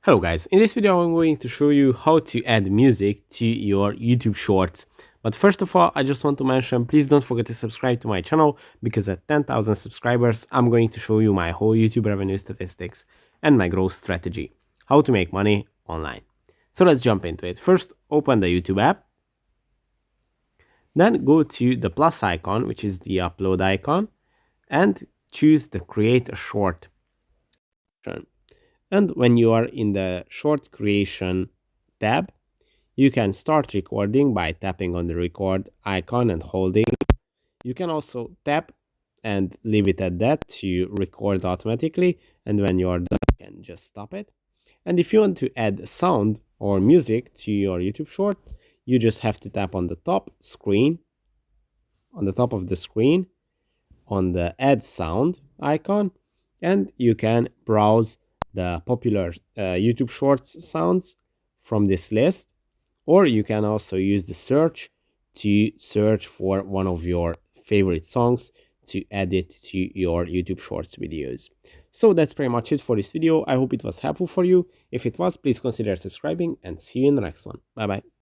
Hello guys, in this video I'm going to show you how to add music to your YouTube shorts. But first of all, I just want to mention, please don't forget to subscribe to my channel because at 10,000 subscribers, I'm going to show you my whole YouTube revenue statistics and my growth strategy, how to make money online. So let's jump into it. First, open the YouTube app, then go to the plus icon, which is the upload icon, and choose the create a short option. And when you are in the short creation tab, you can start recording by tapping on the record icon and holding. You can also tap and leave it at that to record automatically. And when you are done, you can just stop it. And if you want to add sound or music to your YouTube short, you just have to tap on the top screen, on the top of the screen, on the add sound icon, and you can browse the popular YouTube Shorts sounds from this list, or you can also use the search to search for one of your favorite songs to add it to your YouTube Shorts videos. So that's pretty much it for this video. I hope it was helpful for you. If it was, please consider subscribing and see you in the next one. Bye bye.